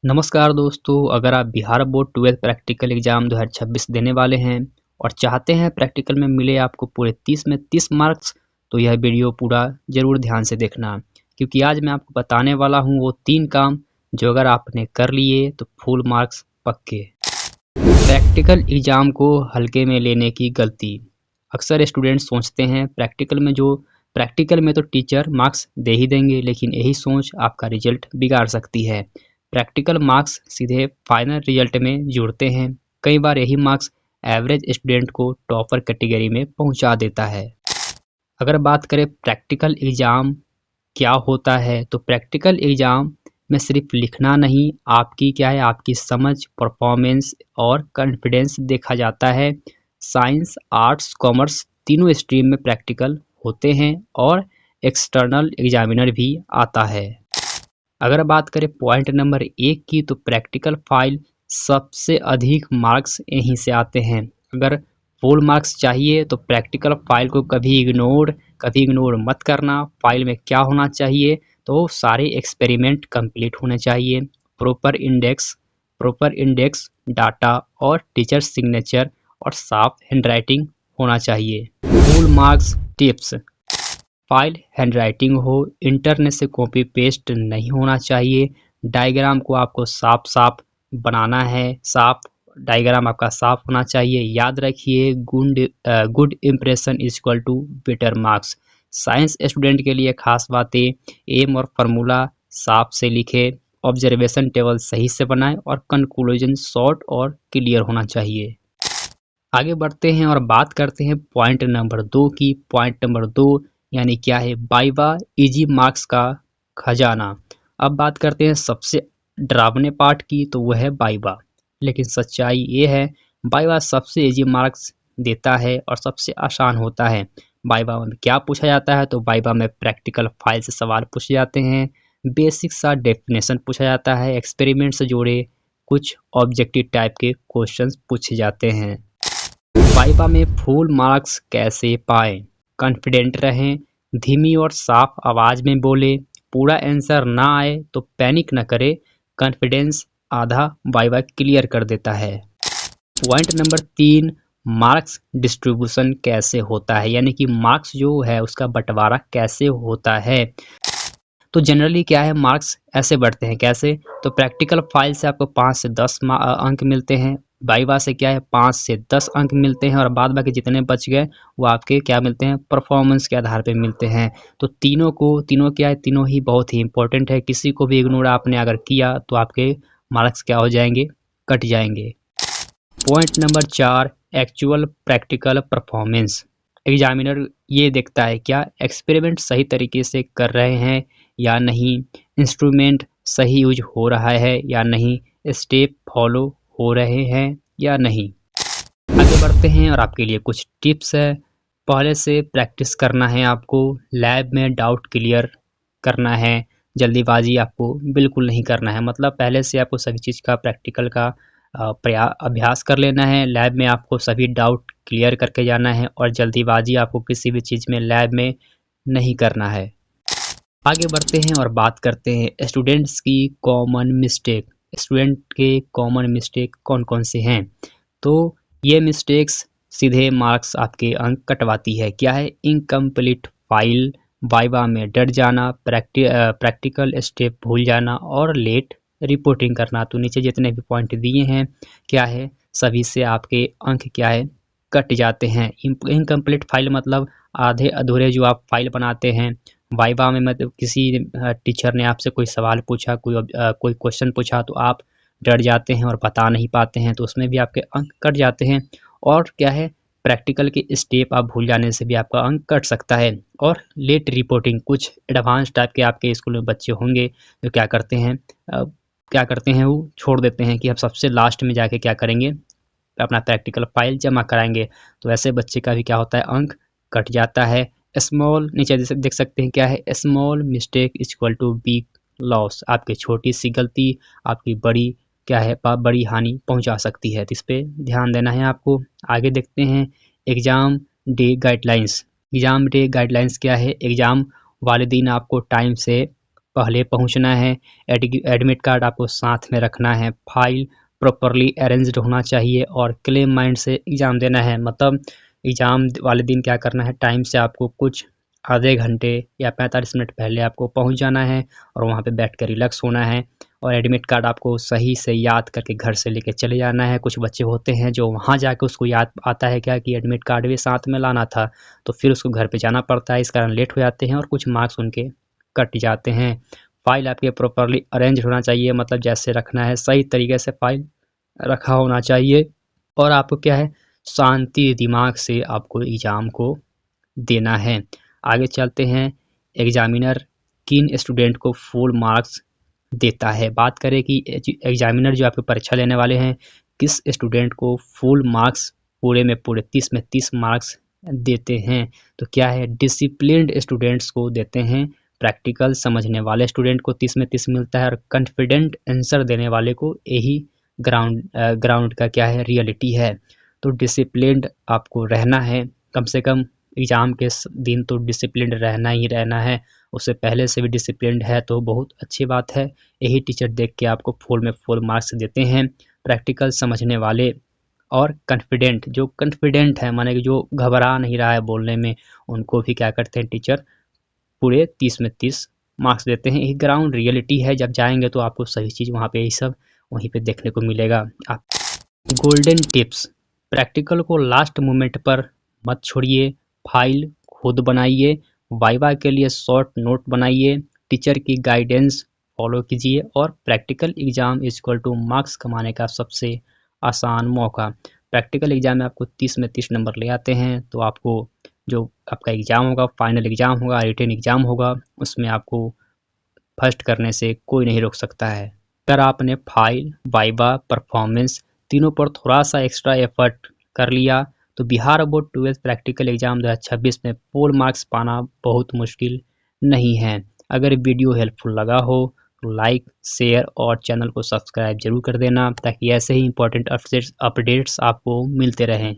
नमस्कार दोस्तों, अगर आप Bihar board 12th practical exam 2026 देने वाले हैं और चाहते हैं प्रैक्टिकल में मिले आपको पूरे 30 में 30 मार्क्स, तो यह वीडियो पूरा ज़रूर ध्यान से देखना, क्योंकि आज मैं आपको बताने वाला हूं वो 3 काम जो अगर आपने कर लिए तो फुल मार्क्स पक्के। प्रैक्टिकल एग्ज़ाम को हल्के में लेने की गलती। अक्सर स्टूडेंट सोचते हैं प्रैक्टिकल में तो टीचर मार्क्स दे ही देंगे, लेकिन यही सोच आपका रिजल्ट बिगाड़ सकती है। प्रैक्टिकल मार्क्स सीधे फाइनल रिजल्ट में जुड़ते हैं। कई बार यही मार्क्स एवरेज स्टूडेंट को टॉपर कैटेगरी में पहुंचा देता है। अगर बात करें प्रैक्टिकल एग्ज़ाम क्या होता है, तो प्रैक्टिकल एग्ज़ाम में सिर्फ लिखना नहीं, आपकी समझ, परफॉर्मेंस और कॉन्फिडेंस देखा जाता है। साइंस, आर्ट्स, कॉमर्स तीनों स्ट्रीम में प्रैक्टिकल होते हैं और एक्सटर्नल एग्जामिनर भी आता है। अगर बात करें पॉइंट नंबर 1 की, तो प्रैक्टिकल फाइल सबसे अधिक मार्क्स यहीं से आते हैं। अगर फुल मार्क्स चाहिए तो प्रैक्टिकल फाइल को कभी इग्नोर मत करना। फाइल में क्या होना चाहिए, तो सारे एक्सपेरिमेंट कंप्लीट होने चाहिए, प्रॉपर इंडेक्स डाटा और टीचर सिग्नेचर और साफ हैंडराइटिंग होना चाहिए। Full marks tips: file handwriting हो, इंटरनेट से कॉपी पेस्ट नहीं होना चाहिए, डायग्राम को आपको साफ बनाना है, डायग्राम आपका साफ होना चाहिए। याद रखिए, good impression is equal to better marks. Science student के लिए खास बातें: एम और फार्मूला साफ से लिखे, ऑब्जर्वेशन टेबल सही से बनाएं और कंक्लूजन शॉर्ट और क्लियर होना चाहिए। आगे बढ़ते हैं और बात करते हैं पॉइंट नंबर 2 की। पॉइंट नंबर 2 यानी क्या है, वाइवा इजी मार्क्स का खजाना। अब बात करते हैं सबसे डरावने पार्ट की, तो वह है वाइवा। लेकिन सच्चाई ये है, वाइवा सबसे इजी मार्क्स देता है और सबसे आसान होता है। वाइवा में क्या पूछा जाता है, तो वाइवा में प्रैक्टिकल फाइल से सवाल पूछे जाते हैं, बेसिक सा डेफिनेशन पूछा जाता है, एक्सपेरिमेंट से जुड़े कुछ ऑब्जेक्टिव टाइप के क्वेश्चंस पूछे जाते हैं। वाइवा में फुल मार्क्स कैसे पाएं? कॉन्फिडेंट रहें, धीमी और साफ आवाज में बोले, पूरा आंसर ना आए तो पैनिक न करें, कॉन्फिडेंस आधा वाइवा क्लियर कर देता है। पॉइंट नंबर 3, मार्क्स डिस्ट्रीब्यूशन कैसे होता है, यानी कि मार्क्स जो है उसका बंटवारा कैसे होता है। तो जनरली क्या है, मार्क्स ऐसे बढ़ते हैं। कैसे, तो प्रैक्टिकल फाइल से आपको 5 से 10 अंक मिलते हैं, वाइवा से क्या है 5 से 10 अंक मिलते हैं, और बाद बाकी जितने बच गए वो आपके क्या मिलते हैं, परफॉर्मेंस के आधार पे मिलते हैं। तो तीनों क्या है, तीनों ही बहुत ही इंपॉर्टेंट है। किसी को भी इग्नोर आपने अगर किया तो आपके मार्क्स क्या हो जाएंगे, कट जाएंगे। Point number 4, actual practical performance. Examiner ये देखता है क्या एक्सपेरिमेंट सही तरीके से कर रहे हैं या नहीं, इंस्ट्रूमेंट सही यूज हो रहा है या नहीं, स्टेप फॉलो हो रहे हैं या नहीं। आगे बढ़ते हैं और आपके लिए कुछ टिप्स है। पहले से प्रैक्टिस करना है आपको, लैब में डाउट क्लियर करना है, जल्दीबाजी आपको बिल्कुल नहीं करना है। मतलब पहले से आपको सभी चीज़ का प्रैक्टिकल का अभ्यास कर लेना है। लैब में आपको सभी डाउट क्लियर करके जाना है और जल्दीबाजी आपको किसी भी चीज़ में लैब में नहीं करना है। आगे बढ़ते हैं और बात करते हैं स्टूडेंट्स की कॉमन मिस्टेक। स्टूडेंट के कॉमन मिस्टेक कौन कौन से हैं, तो ये मिस्टेक्स सीधे मार्क्स आपके अंक कटवाती है। क्या है, इनकम्प्लीट फाइल, वाइवा में डर जाना, प्रैक्टिकल स्टेप भूल जाना और लेट रिपोर्टिंग करना। तो नीचे जितने भी पॉइंट दिए हैं क्या है, सभी से आपके अंक क्या है, कट जाते हैं। इनकम्प्लीट फाइल मतलब आधे अधूरे जो आप फाइल बनाते हैं। वाइवा में मतलब किसी टीचर ने आपसे कोई सवाल पूछा, कोई क्वेश्चन पूछा, तो आप डर जाते हैं और बता नहीं पाते हैं, तो उसमें भी आपके अंक कट जाते हैं। और क्या है, प्रैक्टिकल के स्टेप आप भूल जाने से भी आपका अंक कट सकता है। और लेट रिपोर्टिंग, कुछ एडवांस टाइप के आपके स्कूल में बच्चे होंगे जो क्या करते हैं वो छोड़ देते हैं कि हम सबसे लास्ट में जाके क्या करेंगे, अपना प्रैक्टिकल फाइल जमा कराएंगे। तो ऐसे बच्चे का भी क्या होता है, अंक कट जाता है। स्मॉल, नीचे देख सकते हैं क्या है, small mistake is equal to big loss. आपकी छोटी सी गलती आपकी बड़ी क्या है, बड़ी हानि पहुंचा सकती है। तो इस पे ध्यान देना है आपको। आगे देखते हैं exam day guidelines. Exam day guidelines क्या है, एग्जाम वाले दिन आपको टाइम से पहले पहुंचना है। एडमिट कार्ड आपको साथ में रखना है। फाइल प्रॉपरली अरेंज्ड होना चाहिए और क्लेम माइंड से एग्ज़ाम देना है। मतलब एग्ज़ाम वाले दिन क्या करना है, टाइम से आपको कुछ आधे घंटे या 45 मिनट पहले आपको पहुंच जाना है और वहां पे बैठ कर रिलैक्स होना है। और एडमिट कार्ड आपको सही से याद करके घर से लेके चले जाना है। कुछ बच्चे होते हैं जो वहाँ जाके उसको याद आता है क्या कि एडमिट कार्ड भी साथ में लाना था, तो फिर उसको घर पे जाना पड़ता है, इस कारण लेट हो जाते हैं और कुछ मार्क्स उनके कट जाते हैं। फाइल आपके प्रॉपरली अरेंज होना चाहिए, मतलब जैसे रखना है सही तरीके से फाइल रखा होना चाहिए। और आपको क्या है, शांति दिमाग से आपको एग्ज़ाम को देना है। आगे चलते हैं, एग्जामिनर किन स्टूडेंट को फुल मार्क्स देता है। बात करें कि एग्जामिनर जो आपकी परीक्षा लेने वाले हैं किस स्टूडेंट को फुल मार्क्स पूरे में पूरे 30 में 30 मार्क्स देते हैं, तो क्या है, डिसिप्लिन्ड स्टूडेंट्स को देते हैं। प्रैक्टिकल समझने वाले स्टूडेंट को 30 में 30 मिलता है और कॉन्फिडेंट आंसर देने वाले को यही ग्राउंड का क्या है, रियलिटी है। तो डिसिप्लिन्ड आपको रहना है, कम से कम एग्ज़ाम के दिन तो डिसिप्लिन्ड रहना ही रहना है। उससे पहले से भी डिसिप्लिन्ड है तो बहुत अच्छी बात है। यही टीचर देख के आपको फुल में फुल मार्क्स देते हैं। प्रैक्टिकल समझने वाले और कॉन्फिडेंट, जो कॉन्फिडेंट है माने कि जो घबरा नहीं रहा है बोलने में, उनको भी क्या करते हैं टीचर पूरे 30 में 30 मार्क्स देते हैं। यही ग्राउंड रियलिटी है, जब जाएंगे तो आपको सही चीज़ वहाँ पे यही सब वहीं पे देखने को मिलेगा। आप गोल्डन टिप्स, प्रैक्टिकल को लास्ट मोमेंट पर मत छोड़िए। फाइल खुद बनाइए। वाइवा के लिए शॉर्ट नोट बनाइए। टीचर की गाइडेंस फॉलो कीजिए और practical exam equal two marks कमाने का सबसे आसान मौका। प्रैक्टिकल एग्जाम में आपको 30 में 30 नंबर ले आते हैं तो आपको जो आपका एग्ज़ाम होगा, फाइनल एग्ज़ाम होगा, रिटन एग्ज़ाम होगा, उसमें आपको फर्स्ट करने से कोई नहीं रोक सकता है। अगर आपने फाइल, वाइवा, परफॉर्मेंस तीनों पर थोड़ा सा एक्स्ट्रा एफर्ट कर लिया तो Bihar board 12th practical exam 2026 में फुल मार्क्स पाना बहुत मुश्किल नहीं है। अगर वीडियो हेल्पफुल लगा हो तो लाइक, शेयर और चैनल को सब्सक्राइब जरूर कर देना ताकि ऐसे ही इंपॉर्टेंट अपडेट्स आपको मिलते रहें।